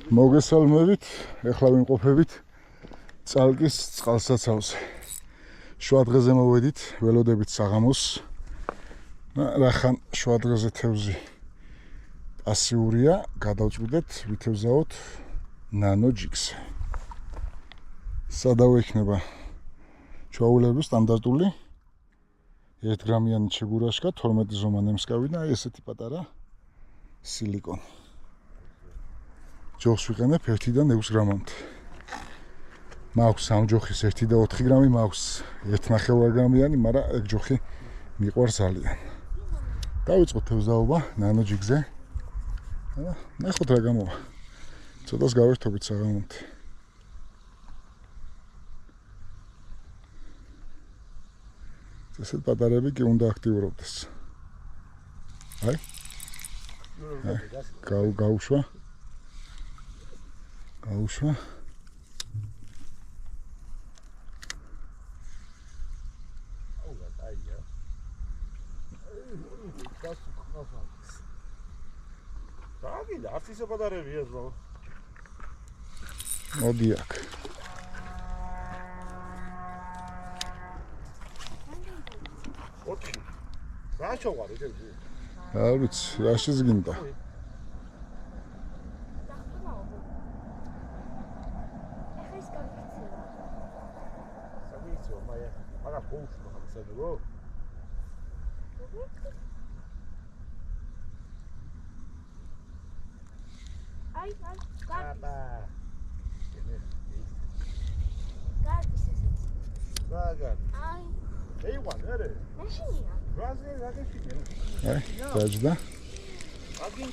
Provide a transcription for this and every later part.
მოგესალმებით, ეხლა ვიმყოფებით წალკის წყალსაცავზე. შუა დღეზე მოვედით, ველოდებით საღამოს. რახან შუა დღეზე თევზი პასიურია, გადავწყვიტეთ ვითევზაოთ ნანო ჯიგს. სადავე იქნება ჩვეულებრივი სტანდარტული 1 გრამიანი ჩიგურაშკა, 12 ზომა ნემსკავი და ესეთი პატარა სილიკონი. ჯოხს ვიყენებ 1-დან 6 გრამამდე. მაქვს ამ ჯოხის 1 და 4 გრამი, მაქვს 1.5 გრამიანი, მაგრამ ეგ ჯოხი მიყვარს ძალიან. დავიწყოთ თევზაობა ნანო ჯიგზე. ნახოთ რა გამოვა. ცოტას გავერთობით საღამომდე. ესეთ პატარები კი უნდა აქტიურობდეს. აი. გაუშვა. გაუშვა. და არც ისე პატარებია ზო. მოდი აქ. ოთხი. რა შოღარი ეს? არ ვიცი, რა შეზგინდა.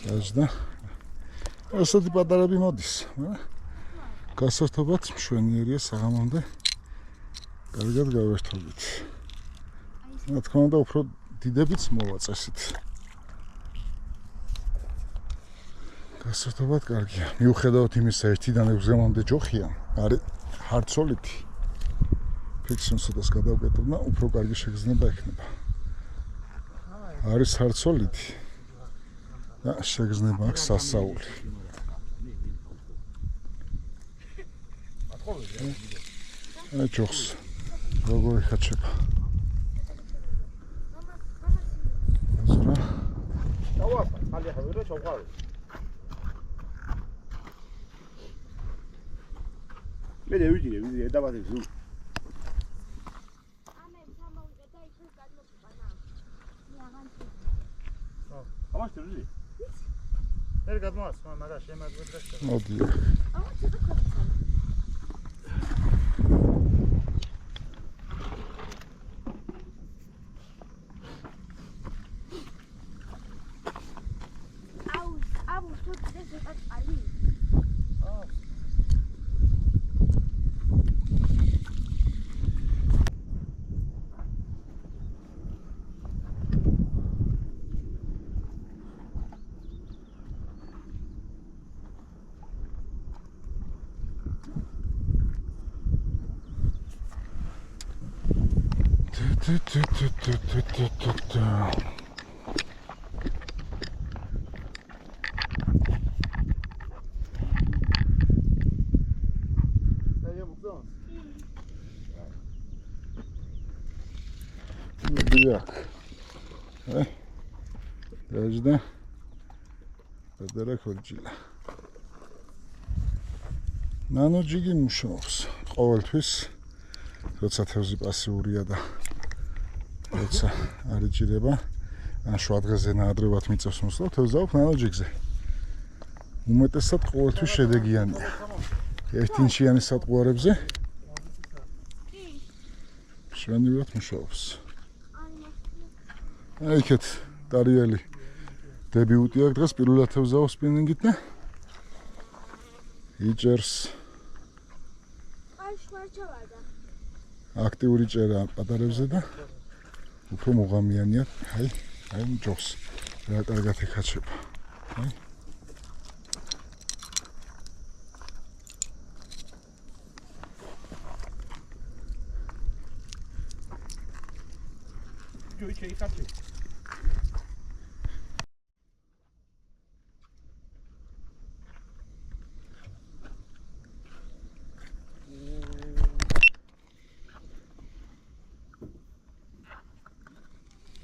დაჯდა. ესეთი პატარები მოდის, მაგრამ გასართობად მშვენიერია საღამომდე. კარგად გავერთობით. რა თქმა უნდა, უფრო დიდებიც მოვაწესით. გასართობად კარგია. მიუხედავად იმისა, 1-დან 6 გრამამდე ჯოხია, არის ჰარდსოლიტი. ფიქსონსადაც გადავკეთებ და უფრო კარგი შეგრძნება ექნება. არის ჰარდსოლიტი და შეგრძნება აქვს სასაული. აი ჯოხს როგორ იხაჩება. აზრა. დავაფა, ხალე ხა ვერა ჩავყავი. მე ვიდე დავადე ზუ. ამას თვიდი. ერთ გადმოას, მაგრამ შემაგვიდგეს. მოდი. Як? Დაჯდა. პატარა ხორჯილა. ნანო ჯიგი მუშაობს. ყოველთვის როცა თევზი პასიურია და როცა არ იჭირება, ან შუა დღეზე ნაადრევად მიწევს მოსვლა, თევზაობ ნანო ჯიგზე. უმეტესად ყოველთვის შედეგიანია. 1-ინჩიანი სატყუარებზე მშვენივრად მუშაობს. აი იქეთ ტარიელი დებიუტი აქვს დღეს პირველად თევზაობს სპინინგით და იჭერს. აქტიური ჭერა პატარებზე და უფრო მოღამიანია. აი ჯოხს რა კარგად ეხაჩება. აი ჯოიჩი ეხაჩება.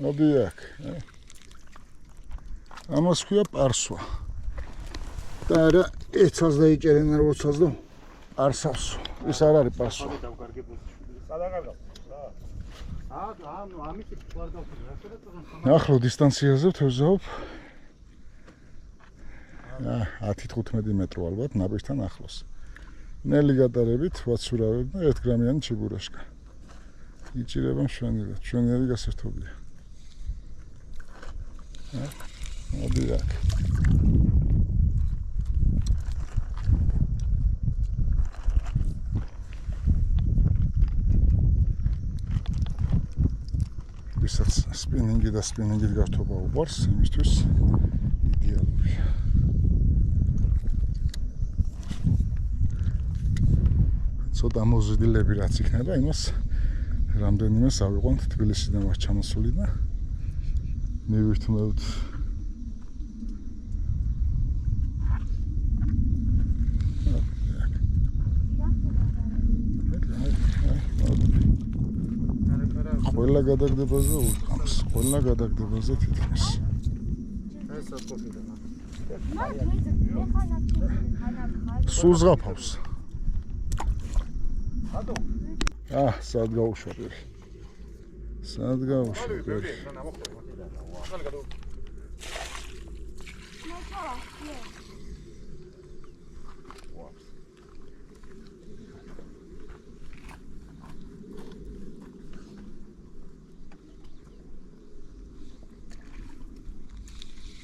მოდი აქ. ამას ქვია პარსვა. და არა ეცას დაიჭერენ არ უცას და არსავს. ის არ არის პარსვა. ახლო დისტანციაზე ვთევზაობ. 10-15 მეტრო ალბათ ნაპირთან ახლოს. ნელი გატარებით ვაცურავებ და 1 გრამიანი ჩიბურაშკა. იჭირება მშვენივრად, მშვენიერი გასართობია. მოდი აქ. ვისაც სპინინგი და სპინინგით გართობა უყვარს, იმისთვის იდეალურია. ცოტა მოზრდილები რაც იქნება, იმას რამდენიმეს ავიყვანთ თბილისიდან ვარ ჩამოსული და მივირთმევთ. ყველა გადაგდებაზე ურყამს, ყველა გადაგდებაზე თითქმის. სულ ზღაფავს. სად გავუშვები. სად გავუშვები.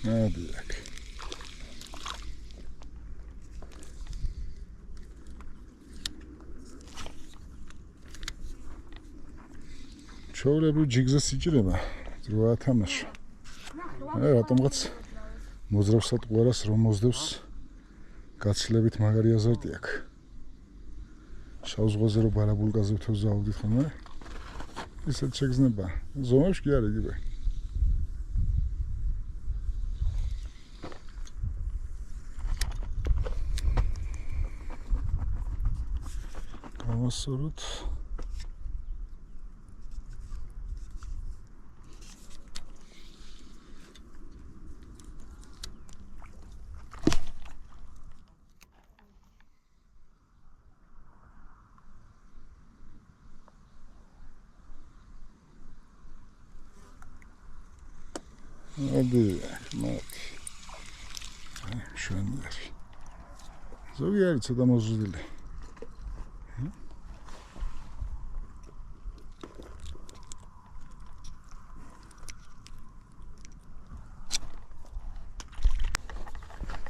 მოდი აქ. ჩავრები ჯიგზე სიჭირება, დრო ათამაშო. რატომღაც მოძრავსად ყურას რომ მოძდევს გაცილებით მაგარი აზარტი აქვს. შავ ზღვაზე რო ბარაბულკაზე ვთევზაობდით ხოლმე. ისეთ შეგზნება. ზომებში კი არის იგივე. გავასუროთ. მოდი, მშვენიერი. ზოგი არის ცოტა მოზრდილი.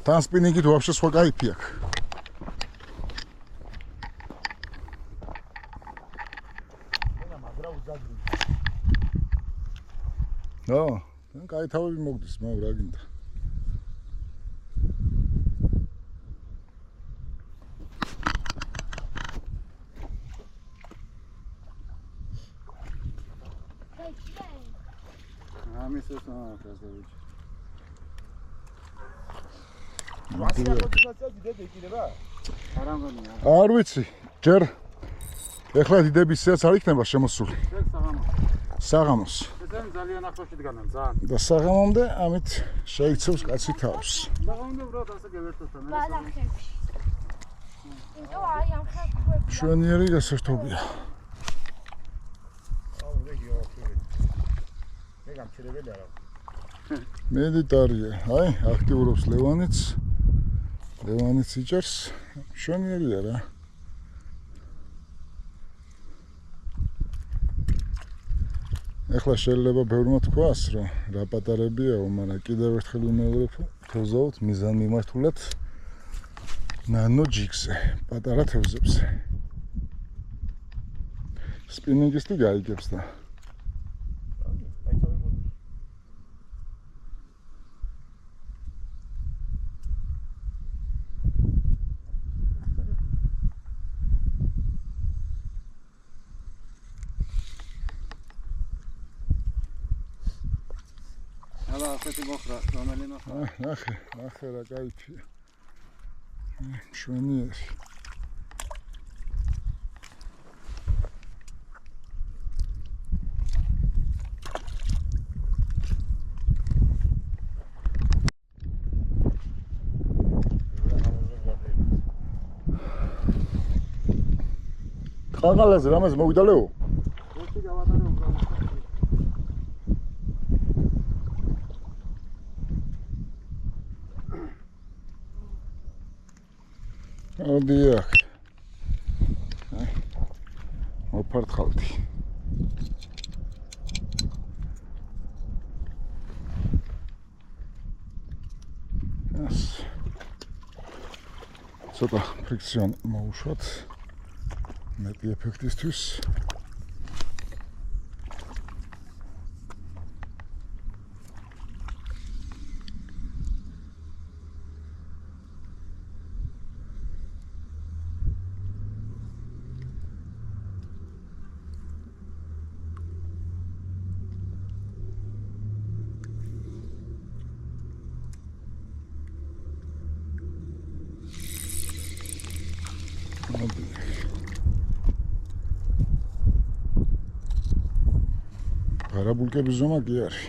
თან სპინინგით ვაფშე სხვა кайფი აქვს. თან кай თავები მოგდის, მაგ რა გინდა. ამისო თასდევიჩ. არ ვიცი, ჯერ ეხლა დიდების სიაც არ იქნება შემოსული. საღამოს. ეს ძალიან ახლოში დგანან, ძალიან. და საღამომდე ამით შეიცავს კაცი თავს. საღამომდე უბრალოდ ასე გევერთოთ ამას. ბალახებში. იმიტომ აი ამ ხალხებს მშვენიერი გასართობია. მე გამჩერებელი არა. მედიტარია, აი, აქტიურობს ლევანიც. ლევანიც იჭერს. მშვენიერია რა. ეხლა შეიძლება ბევრმა თქვას, რომ რა პატარებიაო, მაგრამ კიდევ ერთხელ ვიმეორებ, თევზაობთ მიზანმიმართულად ნანო ჯიგზე, პატარა თევზებზე. სპინინგისტი გაიგებს და ასეთი მოხრა, რომელი მოხრა? ნახე რა кайფია. მშვენიერი. საღალაზე რამეს მოვიდალეო? ერთი გავატარე უბრალოდ. დიახ. მოფართხავდი. ეს ცოტა ფრიქციონი მოუშვათ მეტი ეფექტისთვის. არაბულკების ზომა კი არის.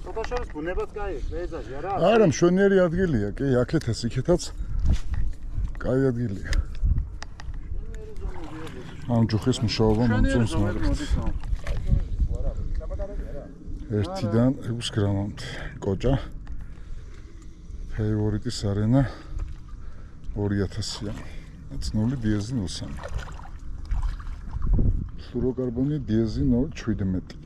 ცოტა შორის ბუნებაც კაი, პეიზაჟი არა? არა, მშვენიერი ადგილია, კი, აქეთაც, იქეთაც კაი ადგილია. ამ ჯუხის მუშაობა მომწონს მაგრამ. 1-დან 6 გრამამდე კოჭა. ფეივორიტის არენა 2000-იანი. Ცნული დიეზი 0.3. ფლუოროკარბონი დიეზი 0.17.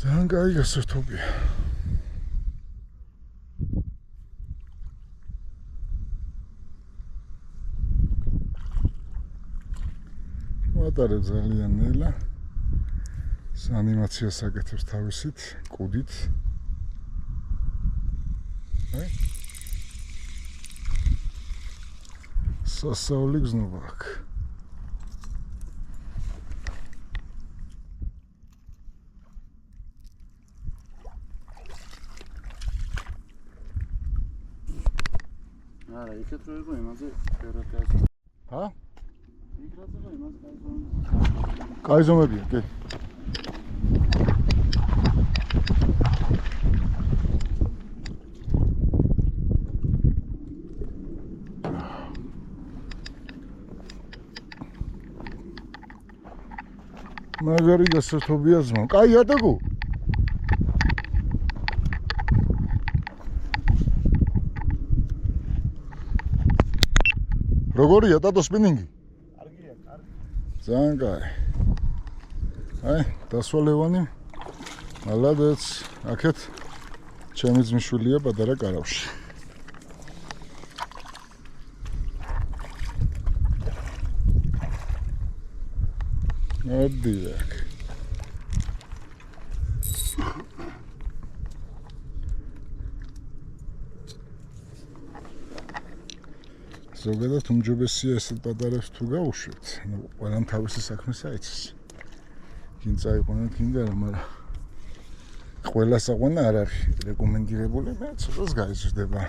ძალიან კაი გასართობია. ვატარებ ძალიან ნელა. ანიმაციას აკეთებს თავისით, კუდით. სასწაული გზნობა აქვს. არა, იქეთ რო იყო იმაზე ფერად გაზო. ჰა? იქ რაც იყო იმაზე გაზო. კაი ზომებია, კი. მაგარი გასართობია ზმო. კაი ატაკო. როგორია ტატო სპინინგი? კარგია, კარგი. ძალიან კაი. აი, დასვალევანი. მალადეც. აქეთ ჩემი ძმისშვილია პატარა კარავში. მოდიახ. ზოგადად უმჯობესია ესეთ პატარებს თუ გაუშვით, ну, ყველამ თავისი საქმე საიცის. გინ წაიყვანოთ გინდა რა, მაგრამ ყველა საყვანა არ არის რეკომენდირებული, მე ცოტას გაიზრდება.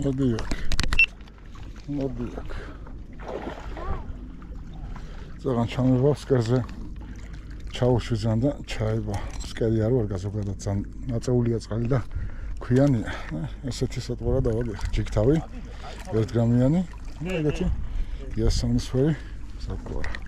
მოდიახ. მოდიახ. ზოგან ჩამევა სკერზე. ჩაუშვიძან და ჩაება. სკერი არ ვარ გაზოგადად ძალიან ნაწეულია წყალი და ქვიანია. ესეთი სატყურა დავაგეხ. ჯიქთავი 1 გრამიანი. ეგეთი იასამნისფერი სატყურა.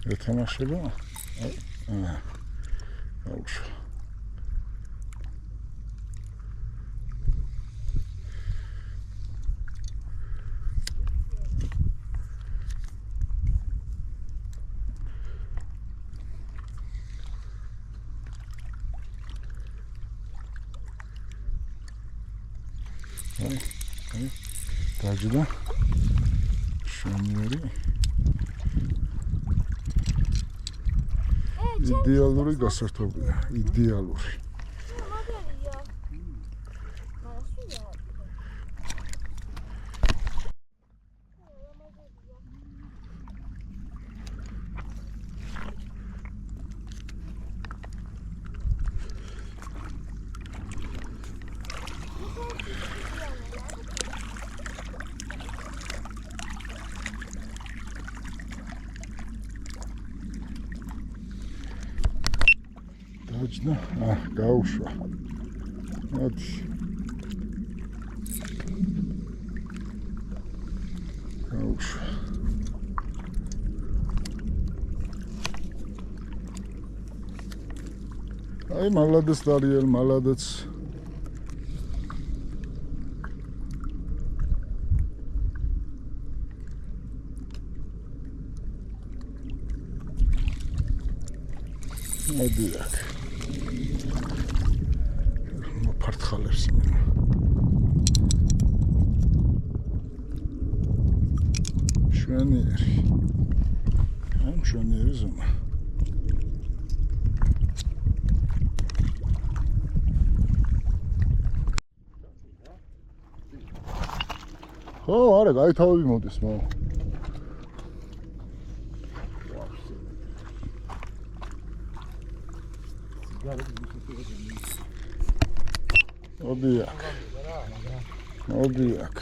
ეთამაშება. აუშვა. დაჯდა. შენიერი. იდეალური გასართობია, იდეალური. მაგარია. დაჯდა, გაუშვა. მოდი. გაუშვა. აი, მალადეც დარიელ, მალადეც. მოდი აქ. მოფართხალებს იმენა. შვენიერი. ამ შვენიერი ზონა. ხო, არა, გაითავები მოდის, მა. მოდი აქ. მოდი აქ.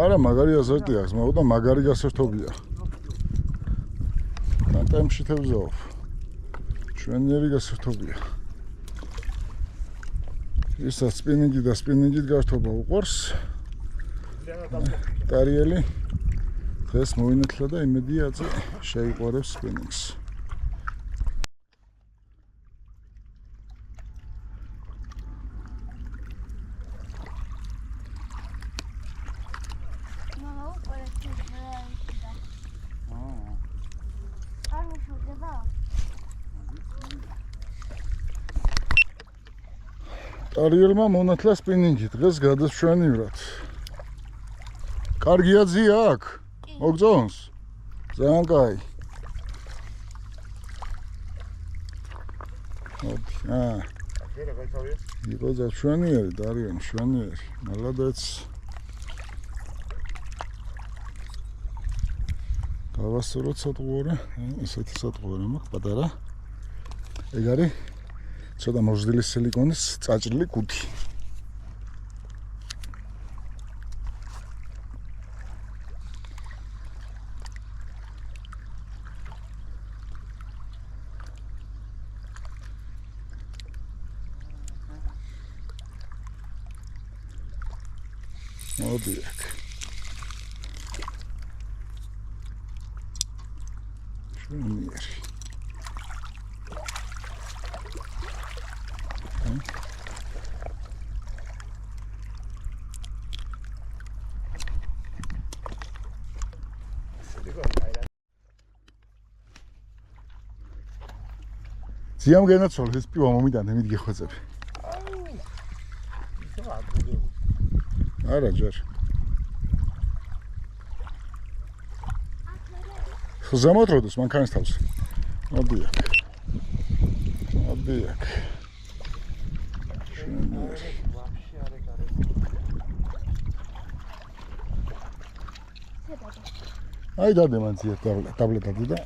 არა, მაგარი აზარტი აქვს, მაგრამ მაგარი გასართობია. ტემპში თევზაობ. შვენიერი გასართობია. ისაც სპინინგი და სპინინგით გართობა უყვარს. ტარიელი დღეს მოინათლა და იმედია აწი შეიყვარებს სპინინგს. ტარიელმა მონათლა სპინინგი დღეს გადასშვენივრად. კარგია ძია აქ? მოგწონს? ძალიან კაი. მოდი, ჯერა გაითავია. იყო შვენიერი, ტარიელი შვენიერი. მალადეც. გავასწოროთ სატყუარა, ესეთი სატყუარა მაქვს პატარა. ეგ არის ცოტა მოზრდილი სილიკონის წაჭრილი კუდი. მოდი აქ. შვენიერი. ძიამ განაცვალეს ეს პივა მომიტანე მიდგე ხვეწები. არა ჯერ. ზამოთ როდეს მანქანის თავს. მოდი აქ. მოდი აქ. აი დადე მან ძია ტაბლეტად და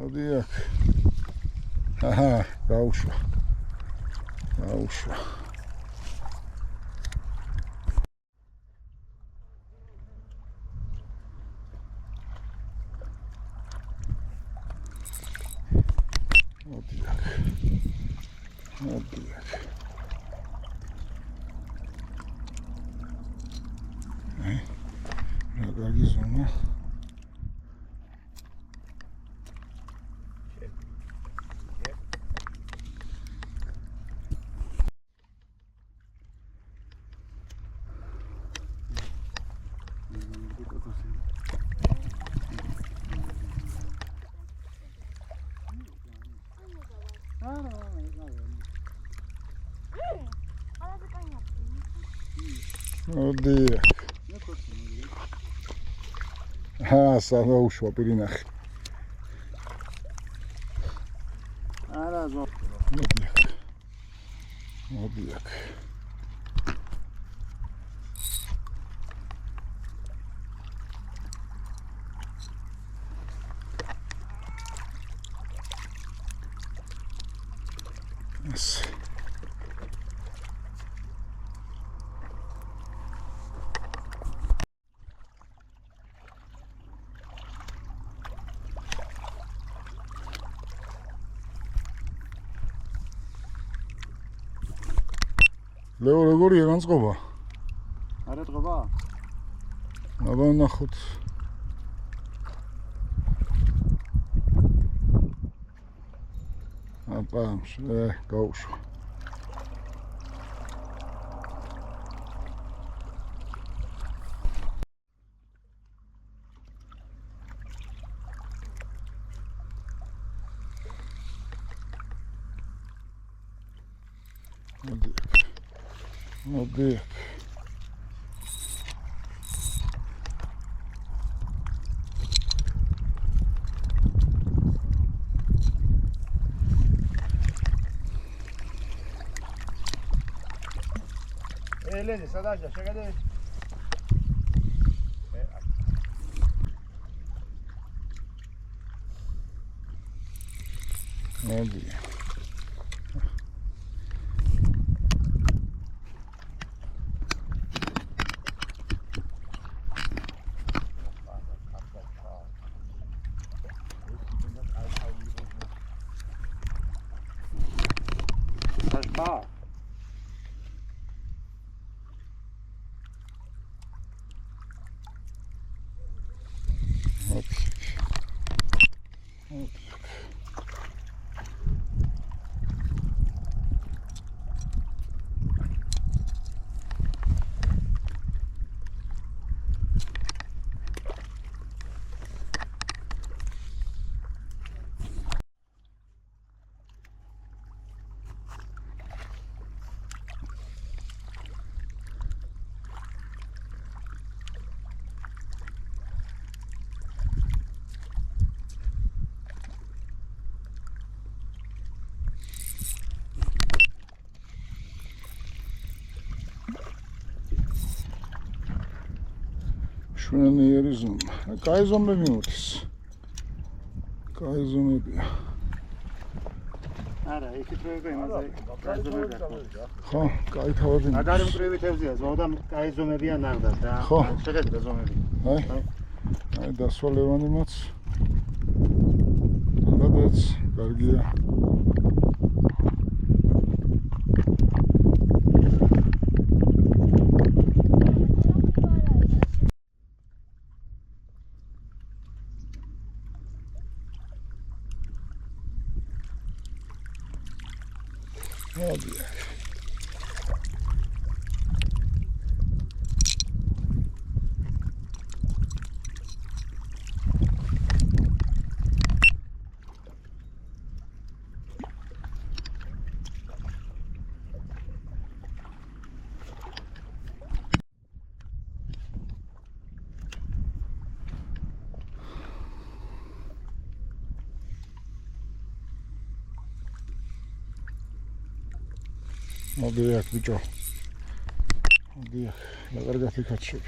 მოდი აქ. აჰა, დაუშვა. მოდი აქ. რა კარგი ზონა. მოდი აქ. დაუშვა პირინახე. არა ზო. მოდი აქ. ეს ლეო როგორია განწყობა? არა წყობა? აბა ნახოთ. აბა, გაუშვა. მოდი. ელენე, სადაშა, შეგადე. მოდი. აშა. მშვენიერი ზომა. კაი ზომები მოდის. კაი ზომებია. არა, იქით რო იყო იმაზე გაიზომებია. ხო, კაი თავები. ადარი მკვრივი თევზია, ზოგადად კაი ზომებია ნახდას და ხო. შეხედე ზომები. აი დასვალევანი მოც. რადგანაც კარგია. Obvious. Odijak, bicho. Odijak, la verga se caché.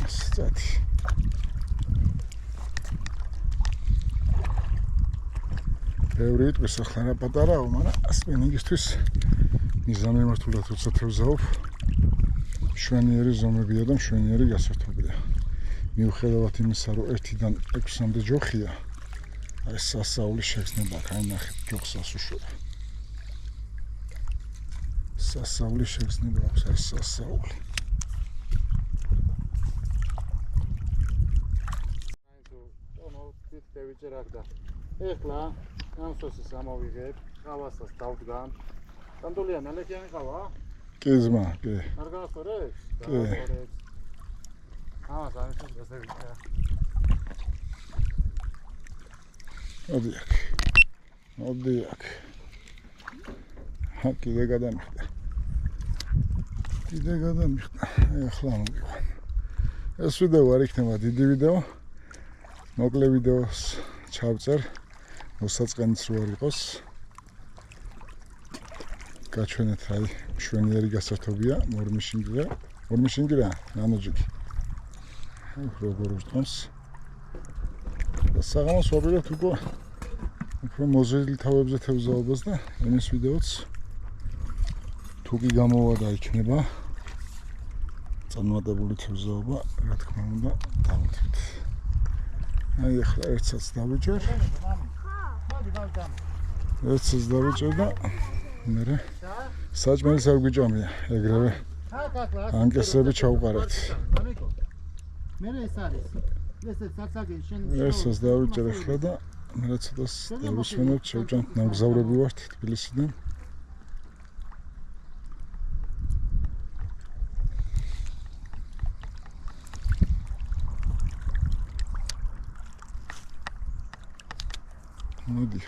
Stati. ბევრი იტყვის ახლა რა პატარაო, მაგრამ ასპენინგისთვის მიზანი მართულად როცა თევზაობ, მშვენიერი ზომებია და მშვენიერი გასართობია. მიუხედავად იმისა, რომ 1-დან 6-მდე ჯოხია, აი სასაული შეგრძნება, აი ნახეთ ჯოხს ასუშვა. სასაული შეგრძნება აქვს, აი სასაული. ეხლა ანსოსის ამოვიღებ, ყავასას დავდგან. განდულია ნალექიანი ყავა? კი ზმა, კი. არ გაახორებს? კი. სამის გასევიჩა. Odijak. Odijak. კიდე გადამიხდა. კიდე გადამიხდა. ახლა მოგიყვან. ეს ვიდეო არ იქნება დიდი ვიდეო. მოკლე ვიდეოს ჩავწერ. მოსაწყენიც რო არ იყოს. გაჩვენეთ აი მშვენიერი გასართობია მორმიშინგირა ნანოჯიკი. როგორ უსწონს და საღამოს ვაპირებთ უფრო მოზრდილი თავებზე თევზაობას და იმის ვიდეოც თუ კი გამოვა და იქნება წარმატებული თევზაობა, რა თქმა უნდა, დავთვით. აი ახლა ერთსაც დავიჭერ. ერთსაც დავიჭერ და მერე საჭმელის არ გვიჭამია, ეგრევე ანკესები ჩავყარეთ. მერე ეს არის. ესეც საცაგი შენ ესეც დავიჭერ ახლა და მე ცოტას დავუსვენებ, შევჭამთ, ნამგზავრები ვართ თბილისიდან. მოდი,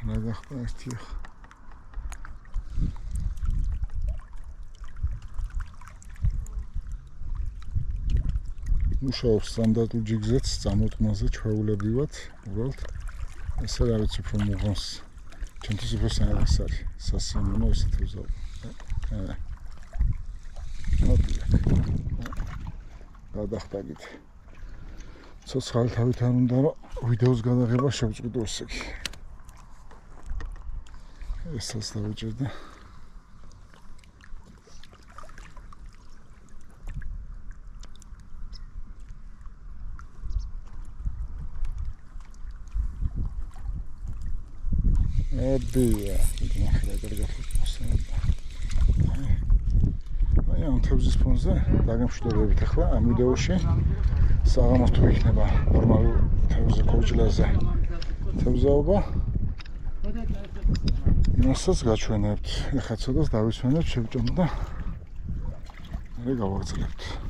რა გახდა ერთი ახლა. მუშაობს სტანდარტულ ჯიგზეც, წამოწყმაზე ჩვეულებრივად, უბრალოდ ესე რა ვიცი უფრო მუღონს. ჩემთვის უფრო საინტერესო არის, სასიამოვნო ესეთი თევზაობა. მოდიახ. გადახტაგით. ცოცხალი თავით არ უნდა რომ ვიდეოს გადაღება შევწყვიტო ესე იგი. ესაც დავიჭერ და ოდია, ნახე კარგად მოსწონდა. აი ამ თევზის ფონზე დაგემშვიდობებით ახლა ამ ვიდეოში საღამოს თუ იქნება ნორმალური თევზი კოჭლაზე თევზაობა. იმასაც გაჩვენებთ. ეხლა ცოტას დავისვენებ, შევჭამ და მე გავაგრძელებთ.